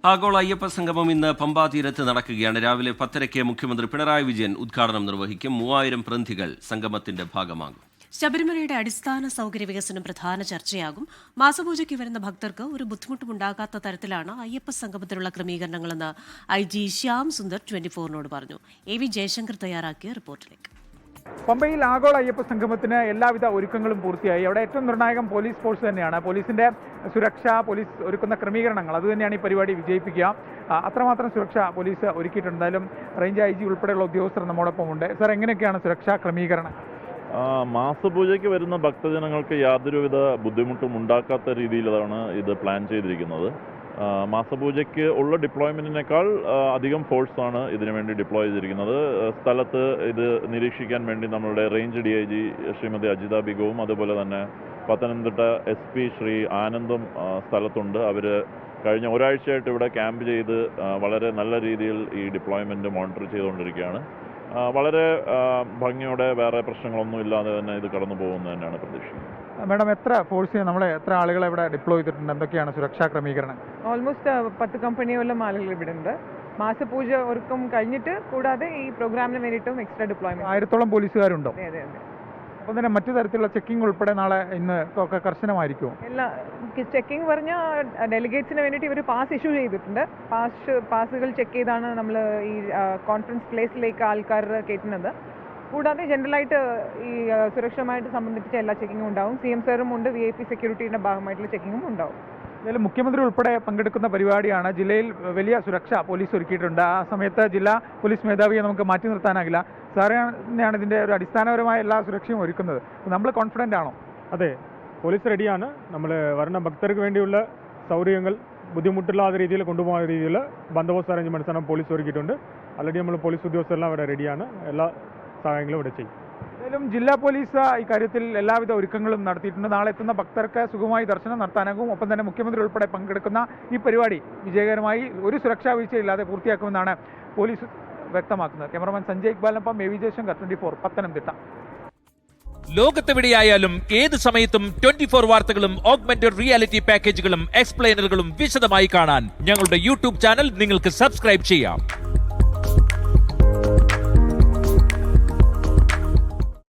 ആഗോള അയ്യപ്പ സംഗമം ഇന്ന് പമ്പാ തീരത്ത് നടക്കുകയാണ്. രാവിലെ 10:00 മുഖ്യമന്ത്രി പിണറായി വിജയൻ ഉദ്ഘാടനം നിർവഹിക്കും. 3000 പ്രതിനിധികൾ സംഗമത്തിന്റെ ഭാഗമാകും. ശബരിമലയുടെ അടിസ്ഥാന സൗകര്യ വികസനം പ്രധാന ചർച്ചയാകും. മാസപൂജയ്ക്ക് വരുന്ന ഭക്തർക്ക് ഒരു ബുദ്ധിമുട്ടുമുണ്ടാകാത്ത തരത്തിലാണ് അയ്യപ്പ സംഗമത്തിലുള്ള ക്രമീകരണങ്ങളെന്ന് IG ശ്യാം സുന്ദർ 24നോട് പറഞ്ഞു. AV ജയശങ്കർ തയ്യാറാക്കിയ റിപ്പോർട്ടിലേക്ക്. പമ്പയിൽ ആഗോള അയ്യപ്പ സംഗമത്തിന് എല്ലാവിധ ഒരുക്കങ്ങളും പൂർത്തിയായി. അവിടെ ഏറ്റവും നിർണായകം പോലീസ് ഫോഴ്സ് തന്നെയാണ്. പോലീസിന്റെ സുരക്ഷ, പോലീസ് ഒരുക്കുന്ന ക്രമീകരണങ്ങൾ, അതുതന്നെയാണ് ഈ പരിപാടി വിജയിപ്പിക്കുക. അത്രമാത്രം സുരക്ഷ പോലീസ് ഒരുക്കിയിട്ടുണ്ട്. എന്തായാലും റേഞ്ച് IG ഉൾപ്പെടെയുള്ള ഉദ്യോഗസ്ഥർ നമ്മോടൊപ്പം ഉണ്ട്. സാർ, എങ്ങനെയൊക്കെയാണ് സുരക്ഷാ ക്രമീകരണം? മാസപൂജയ്ക്ക് വരുന്ന ഭക്തജനങ്ങൾക്ക് യാതൊരുവിധ ബുദ്ധിമുട്ടും ഉണ്ടാക്കാത്ത രീതിയിലാണ് ഇത് പ്ലാൻ ചെയ്തിരിക്കുന്നത്. മാസപൂജയ്ക്ക് ഉള്ള ഡിപ്ലോയ്മെൻറ്റിനേക്കാൾ അധികം ഫോഴ്സാണ് ഇതിനു വേണ്ടി ഡിപ്ലോയ് ചെയ്തിരിക്കുന്നത്. സ്ഥലത്ത് ഇത് നിരീക്ഷിക്കാൻ വേണ്ടി നമ്മളുടെ റേഞ്ച് DIG ശ്രീമതി അജിത ബിഗവും അതുപോലെ തന്നെ പത്തനംതിട്ട SP ശ്രീ ആനന്ദും സ്ഥലത്തുണ്ട്. അവർ കഴിഞ്ഞ ഒരാഴ്ചയായിട്ട് ഇവിടെ ക്യാമ്പ് ചെയ്ത് വളരെ നല്ല രീതിയിൽ ഈ ഡിപ്ലോയ്മെൻറ്റ് മോണിറ്റർ ചെയ്തുകൊണ്ടിരിക്കുകയാണ്. വളരെ ഭംഗിയോടെ വേറെ പ്രശ്നങ്ങളൊന്നും ഇല്ലാതെ തന്നെ ഇത് കടന്നു പോകുന്നത് തന്നെയാണ് പ്രതീക്ഷിക്കുന്നത്. മാഡം, എത്ര ഫോഴ്സ് എത്ര ആളുകളെ ഇവിടെ ഡിപ്ലോയ് ചെയ്തിട്ടുണ്ട്? എന്തൊക്കെയാണ് സുരക്ഷാ ക്രമീകരണം? ഓൾമോസ്റ്റ് 10 കമ്പനിയോളം ആളുകൾ ഇവിടെ ഉണ്ട്. മാസപൂജ ഒരുക്കം കഴിഞ്ഞിട്ട് കൂടാതെ ഈ പ്രോഗ്രാമിന് വേണ്ടിയിട്ടും എക്സ്ട്രാ ഡിപ്ലോയ്മെന്റ് 1000-ഓളം പോലീസുകാരുണ്ടോ? അതെ അതെ അതെ. അപ്പം തന്നെ മറ്റു തരത്തിലുള്ള ചെക്കിംഗ് ഉൾപ്പെടെ നാളെ ഇന്ന് ഒക്കെ കർശനമായിരിക്കും. എല്ലാ ചെക്കിംഗ് പറഞ്ഞാൽ ഡെലിഗേറ്റ്സിന് വേണ്ടിയിട്ട് ഇവർ പാസ് ഇഷ്യൂ ചെയ്തിട്ടുണ്ട്. പാസുകൾ ചെക്ക് ചെയ്താണ് നമ്മൾ ഈ കോൺഫറൻസ് പ്ലേസിലേക്ക് ആൾക്കാർ കയറ്റുന്നത്. കൂടാതെ ജനറലായിട്ട് ഈ സുരക്ഷയുമായിട്ട് സംബന്ധിച്ച എല്ലാ ചെക്കിങ്ങും ഉണ്ടാവും. CM സാറും ഉണ്ട്. VIP സെക്യൂരിറ്റിയുടെ ഭാഗമായിട്ടുള്ള ചെക്കിങ്ങും ഉണ്ടാവും. ഇതിൽ മുഖ്യമന്ത്രി ഉൾപ്പെടെ പങ്കെടുക്കുന്ന പരിപാടിയാണ്. ജില്ലയിൽ വലിയ സുരക്ഷ പോലീസ് ഒരുക്കിയിട്ടുണ്ട്. ആ സമയത്ത് ജില്ലാ പോലീസ് മേധാവിയെ നമുക്ക് മാറ്റി നിർത്താനാകില്ല. സാറാണ് ഇതിൻ്റെ ഒരു അടിസ്ഥാനപരമായ എല്ലാ സുരക്ഷയും ഒരുക്കുന്നത്. നമ്മൾ കോൺഫിഡൻ്റ് ആണോ? അതെ, പോലീസ് റെഡിയാണ്. നമ്മൾ വരുന്ന ഭക്തർക്ക് വേണ്ടിയുള്ള സൗകര്യങ്ങൾ ബുദ്ധിമുട്ടില്ലാത്ത രീതിയിൽ കൊണ്ടുപോകുന്ന രീതിയിൽ ബന്ദോബസ്ത് അറേഞ്ച്മെൻറ്റ്സാണ് പോലീസ് ഒരുക്കിയിട്ടുണ്ട്. ഓൾറെഡി നമ്മൾ പോലീസ് ഉദ്യോഗസ്ഥരെല്ലാം ഇവിടെ റെഡിയാണ്. എല്ലാ സഹായങ്ങളും ഇവിടെ ചെയ്യും. എന്തായാലും ജില്ലാ പോലീസ് ഇക്കാര്യത്തിൽ എല്ലാവിധ ഒരുക്കങ്ങളും നടത്തിയിട്ടുണ്ട്. നാളെ എത്തുന്ന ഭക്തർക്ക് സുഖമായി ദർശനം നടത്താനാകും. ഒപ്പം തന്നെ മുഖ്യമന്ത്രി ഉൾപ്പെടെ പങ്കെടുക്കുന്ന ഈ പരിപാടി വിജയകരമായി ഒരു സുരക്ഷാ വീഴ്ചയില്ലാതെ പൂർത്തിയാക്കുമെന്നാണ് പോലീസ് വ്യക്തമാക്കുന്നത്. ക്യാമറമാൻ സഞ്ജയ് ഇക്ബാലിനൊപ്പം AV ജയശങ്കർ 24 പത്തനംതിട്ട. ലോകത്തെവിടെയായാലും ഏത് സമയത്തും 24 വാർത്തകളും ഓഗ്മെന്റഡ് റിയാലിറ്റി പാക്കേജുകളും എക്സ്പ്ലെയിനറുകളും വിശദമായി കാണാൻ ഞങ്ങളുടെ YouTube ചാനൽ നിങ്ങൾക്ക് സബ്സ്ക്രൈബ് ചെയ്യാം.